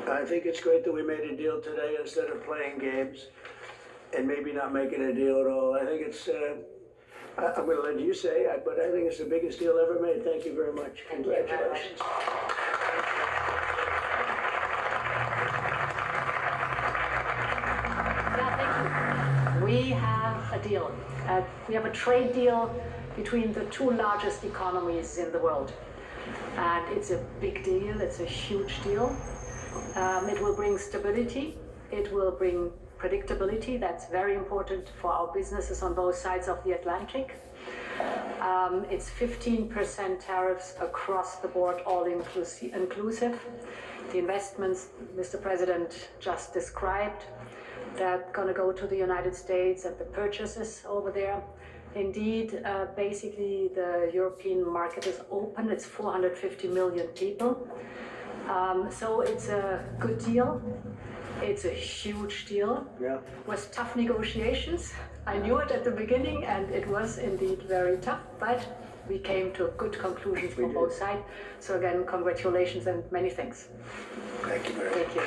I think it's great that we made a deal today instead of playing games and maybe not making a deal at all. I think it's, I'm going to let you say it, but I think it's the biggest deal ever made. Thank you very much. Congratulations. We have a deal. We have a trade deal between the two largest economies in the world. And it's a big deal, it's a huge deal. It will bring stability, it will bring predictability. That's very important for our businesses on both sides of the Atlantic. It's 15% tariffs across the board, all inclusive. The investments Mr. President just described, that going to go to the United States and the purchases over there. Indeed, basically the European market is open. It's 450 million people. So it's a good deal. It's a huge deal. Yeah. It was tough negotiations. I knew it at the beginning, and it was indeed very tough, but we came to good conclusions from both sides. So again, congratulations and many thanks. Thank you very much. Thank you.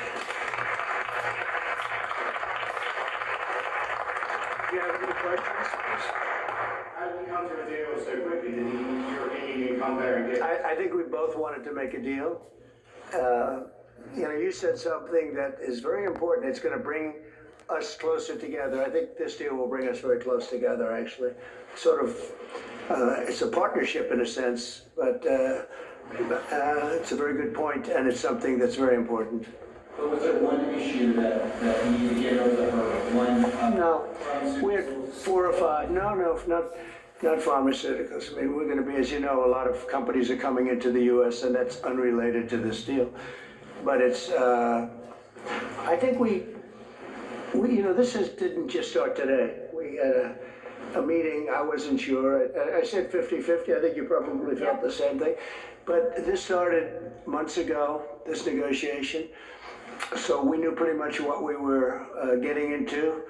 Do you have any questions? How did we come to a deal so quickly? Did the European Union come there and get? I think we both wanted to make a deal. You said something that is very important. It's going to bring us closer together. I think this deal will bring us very close together, actually. Sort of, it's a partnership in a sense, but it's a very good point, and it's something that's very important. But was there one issue that you need to get over, or No, we had 4 or 5. No, not pharmaceuticals. I mean, we're going to be, as you know, a lot of companies are coming into the U.S., and that's unrelated to this deal. But it's, I think we this didn't just start today. We had a meeting. I wasn't sure. I said 50-50. I think you probably felt the same thing. But this started months ago, this negotiation. So we knew pretty much what we were getting into,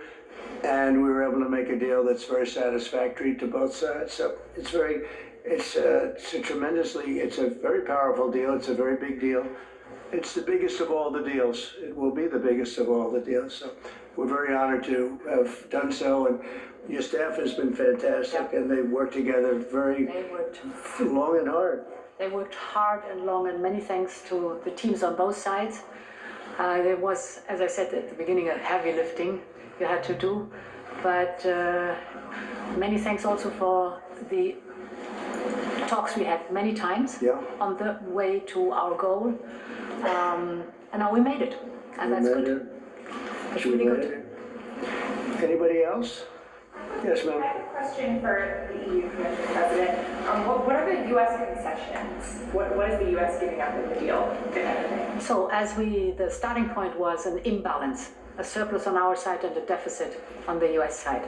and we were able to make a deal that's very satisfactory to both sides. So it's a very powerful deal. It's a very big deal. It's the biggest of all the deals. It will be the biggest of all the deals. So we're very honored to have done so, and your staff has been fantastic, and they've worked together long and hard. They worked hard and long, and many thanks to the teams on both sides. There was, as I said at the beginning, a heavy lifting you had to do, but many thanks also for the talks we had many times on the way to our goal, and now we made it, and that's good. That's really good. Anybody else? Yes, ma'am. I have a question for the EU Commission President. What are the U.S. concessions? What is the U.S. giving up in the deal, if anything? So the starting point was an imbalance, a surplus on our side and a deficit on the U.S. side.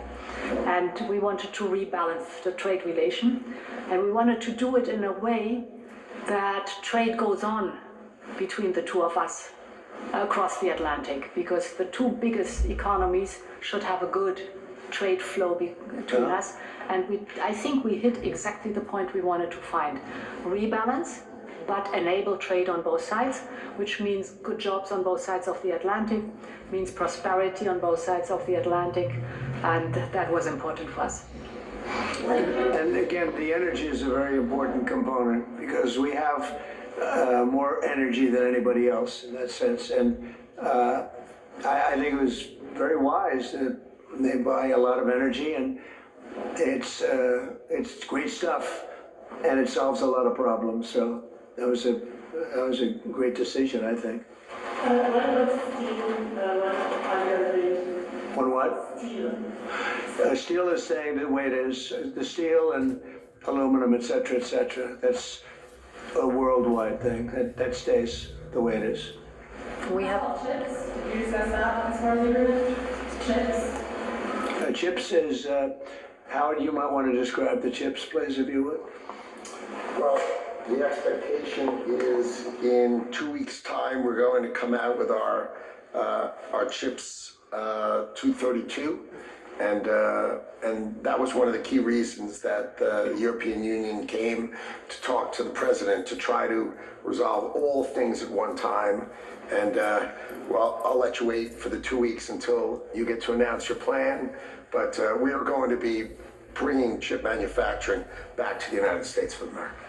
And we wanted to rebalance the trade relation, and we wanted to do it in a way that trade goes on between the two of us across the Atlantic, because the two biggest economies should have a good trade flow between us, and I think we hit exactly the point we wanted to find. Rebalance, but enable trade on both sides, which means good jobs on both sides of the Atlantic, means prosperity on both sides of the Atlantic, and that was important for us. And again, the energy is a very important component, because we have more energy than anybody else in that sense, and I think it was very wise that they buy a lot of energy, and it's great stuff, and it solves a lot of problems. So that was a great decision, I think. What about steel? On what? Steel. Steel is staying the way it is. The steel and aluminum, et cetera, that's a worldwide thing. That stays the way it is. We have chips. Did you discuss that as part of the agreement? Chips. Chips is, Howard, you might want to describe the chips, please, if you would. Well, the expectation is in 2 weeks' time, we're going to come out with our chips 232, And that was one of the key reasons that the European Union came to talk to the president to try to resolve all things at one time. And well, I'll let you wait for the 2 weeks until you get to announce your plan. But we are going to be bringing chip manufacturing back to the United States of America.